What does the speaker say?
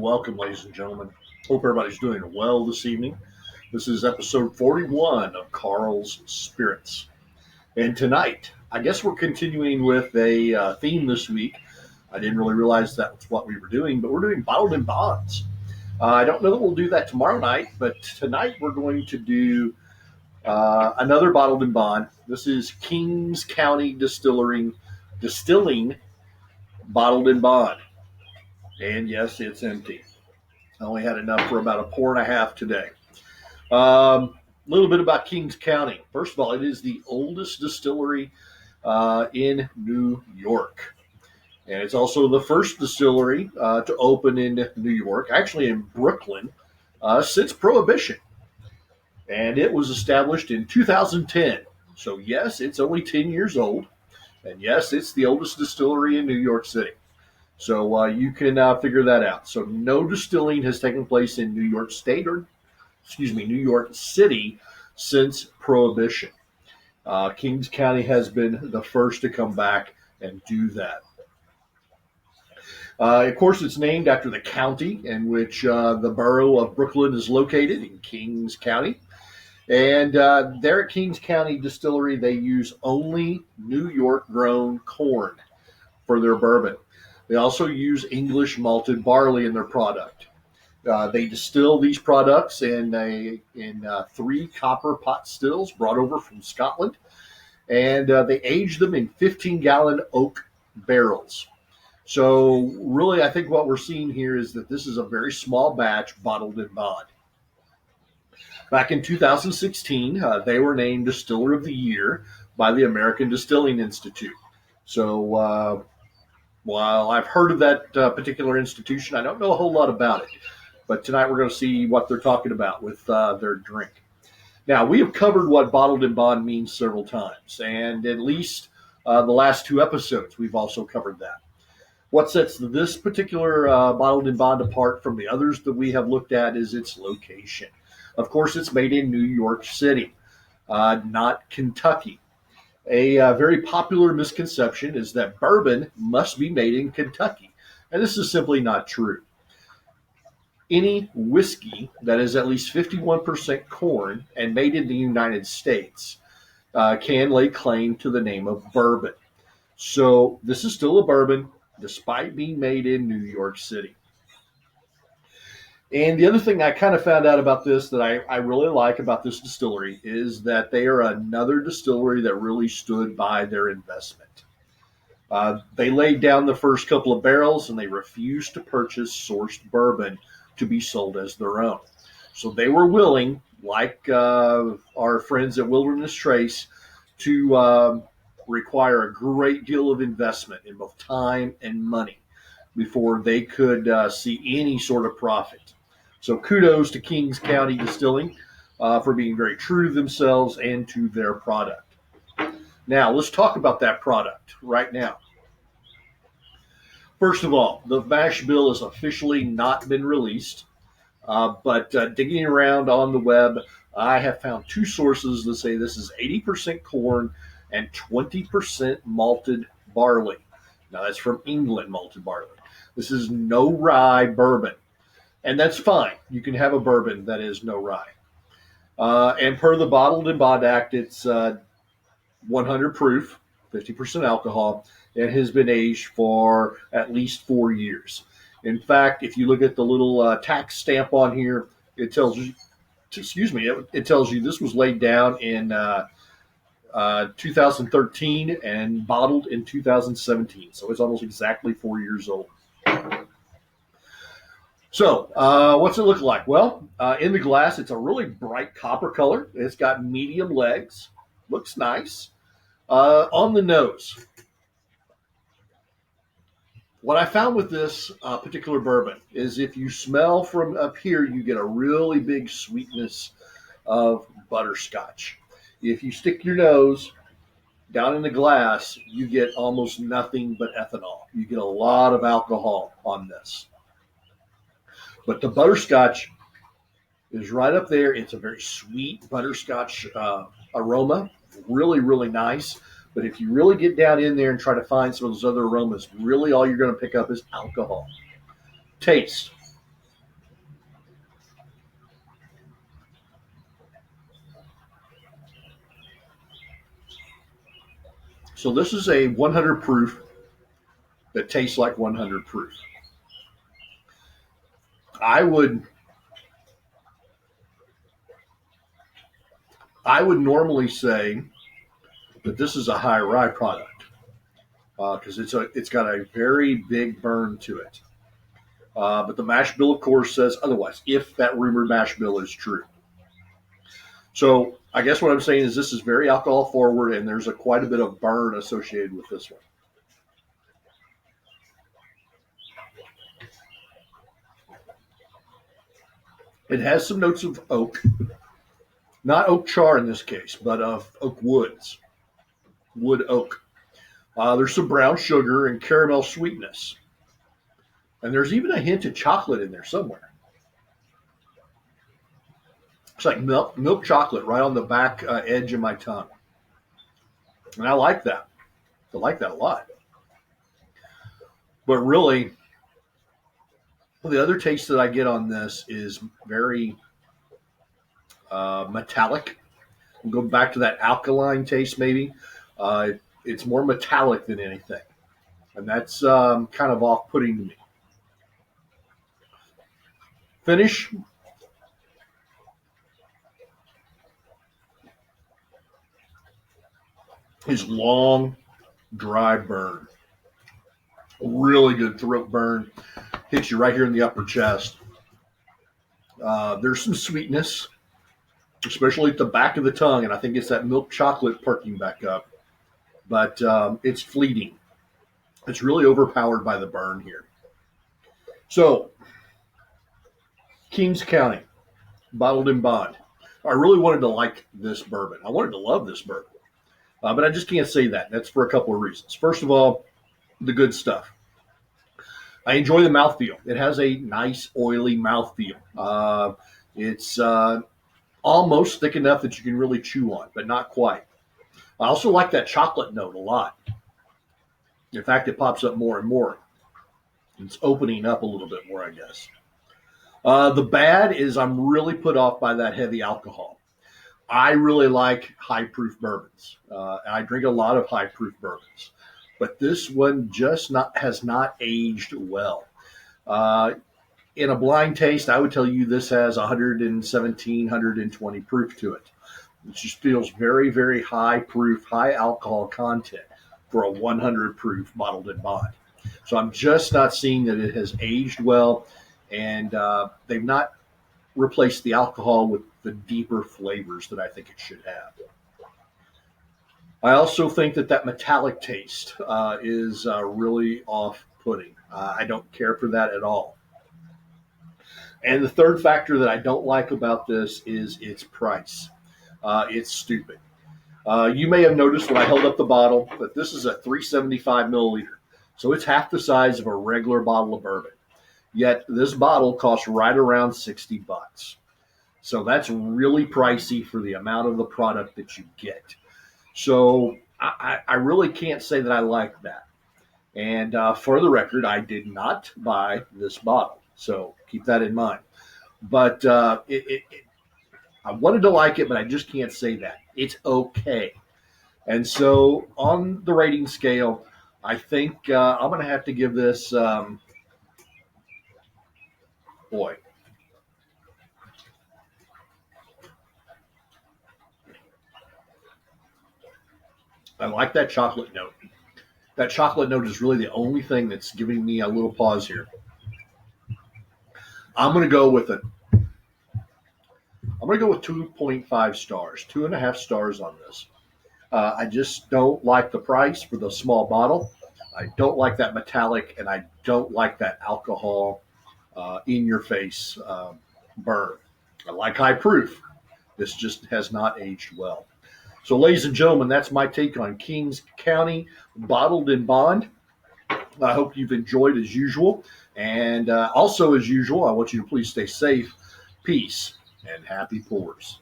welcome, ladies and gentlemen. Hope everybody's doing well this evening. This is episode 41 of Karls Spirits. And tonight, I guess we're continuing with a theme this week. I didn't really realize that was what we were doing, but we're doing bottled in bonds. I don't know that we'll do that tomorrow night, but tonight we're going to do another bottled in bond. This is Kings County Distilling bottled in bond. And yes, it's empty. I only had enough for about a pour and a half today. A little bit about Kings County. First of all, it is the oldest distillery in New York. And it's also the first distillery to open in New York, actually in Brooklyn, since Prohibition. And it was established in 2010. So yes, it's only 10 years old. And yes, it's the oldest distillery in New York City. So you can figure that out. So no distilling has taken place in New York New York City since Prohibition. Kings County has been the first to come back and do that. Of course, it's named after the county in which the borough of Brooklyn is located, in Kings County. And there at Kings County Distillery, they use only New York-grown corn for their bourbon. They also use English malted barley in their product. They distill these products in 3 copper pot stills brought over from Scotland, and they age them in 15-gallon oak barrels. So really, I think what we're seeing here is that this is a very small batch bottled in bond. Back in 2016, they were named Distiller of the Year by the American Distilling Institute. So while I've heard of that particular institution, I don't know a whole lot about it. But tonight we're going to see what they're talking about with their drink. Now, we have covered what bottled in bond means several times, and at least the last 2 episodes, we've also covered that. What sets this particular bottled in bond apart from the others that we have looked at is its location. Of course, it's made in New York City, not Kentucky. A very popular misconception is that bourbon must be made in Kentucky, and this is simply not true. Any whiskey that is at least 51% corn and made in the United States can lay claim to the name of bourbon. So this is still a bourbon, despite being made in New York City. And the other thing I kind of found out about this that I really like about this distillery is that they are another distillery that really stood by their investment. They laid down the first couple of barrels and they refused to purchase sourced bourbon to be sold as their own. So they were willing, like our friends at Wilderness Trace, to require a great deal of investment in both time and money before they could see any sort of profit. So kudos to Kings County Distilling for being very true to themselves and to their product. Now, let's talk about that product right now. First of all, the mash bill has officially not been released, but digging around on the web, I have found 2 sources that say this is 80% corn and 20% malted barley. Now, that's from England, malted barley. This is no rye bourbon. And that's fine. You can have a bourbon that is no rye. And per the Bottled in Bond Act, it's 100 proof, 50% alcohol, and has been aged for at least 4 years. In fact, if you look at the little tax stamp on here, it tells you, it tells you this was laid down in 2013 and bottled in 2017. So it's almost exactly 4 years old. So, what's it look like? Well, in the glass, it's a really bright copper color. It's got medium legs. Looks nice. On the nose, what I found with this particular bourbon is if you smell from up here, you get a really big sweetness of butterscotch. If you stick your nose down in the glass, you get almost nothing but ethanol. You get a lot of alcohol on this. But the butterscotch is right up there. It's a very sweet butterscotch aroma. Really, really nice. But if you really get down in there and try to find some of those other aromas, really all you're going to pick up is alcohol. Taste. So this is a 100 proof that tastes like 100 proof. I would normally say that this is a high rye product because it's got a very big burn to it. But the mash bill, of course, says otherwise, if that rumored mash bill is true. So I guess what I'm saying is this is very alcohol forward, and there's quite a bit of burn associated with this one. It has some notes of oak, not oak char in this case, but of oak woods, wood oak. There's some brown sugar and caramel sweetness. And there's even a hint of chocolate in there somewhere. It's like milk chocolate right on the back edge of my tongue. And I like that. I like that a lot. But really, the other taste that I get on this is very metallic. We'll go back to that alkaline taste maybe. It's more metallic than anything. And that's kind of off-putting to me. Finish. Is long, dry burn. Really good throat burn. Hits you right here in the upper chest. There's some sweetness, especially at the back of the tongue, and I think it's that milk chocolate perking back up. But it's fleeting. It's really overpowered by the burn here. So, Kings County, bottled in bond. I really wanted to like this bourbon. I wanted to love this bourbon. But I just can't say that. That's for a couple of reasons. First of all, the good stuff. I enjoy the mouthfeel. It has a nice, oily mouthfeel. It's almost thick enough that you can really chew on, but not quite. I also like that chocolate note a lot. In fact, it pops up more and more. It's opening up a little bit more, I guess. The bad is I'm really put off by that heavy alcohol. I really like high proof bourbons. I drink a lot of high proof bourbons, but this one just has not aged well. In a blind taste, I would tell you this has 117, 120 proof to it. It just feels very, very high proof, high alcohol content for a 100 proof bottled in bond. So I'm just not seeing that it has aged well, and they've not replaced the alcohol with the deeper flavors that I think it should have. I also think that metallic taste is really off-putting. I don't care for that at all. And the third factor that I don't like about this is its price. It's stupid. You may have noticed when I held up the bottle that this is a 375 milliliter. So it's half the size of a regular bottle of bourbon. Yet this bottle costs right around $60. So that's really pricey for the amount of the product that you get. So I really can't say that I like that. And for the record, I did not buy this bottle. So keep that in mind. But I wanted to like it, but I just can't say that. It's okay. And so on the rating scale, I think I'm going to have to give this, boy. I like that chocolate note. That chocolate note is really the only thing that's giving me a little pause here. I'm going to go with 2.5 stars, 2.5 stars on this. I just don't like the price for the small bottle. I don't like that metallic, and I don't like that alcohol in your face burn. I like high proof. This just has not aged well. So, ladies and gentlemen, that's my take on Kings County bottled in bond. I hope you've enjoyed as usual. And also, as usual, I want you to please stay safe, peace, and happy pours.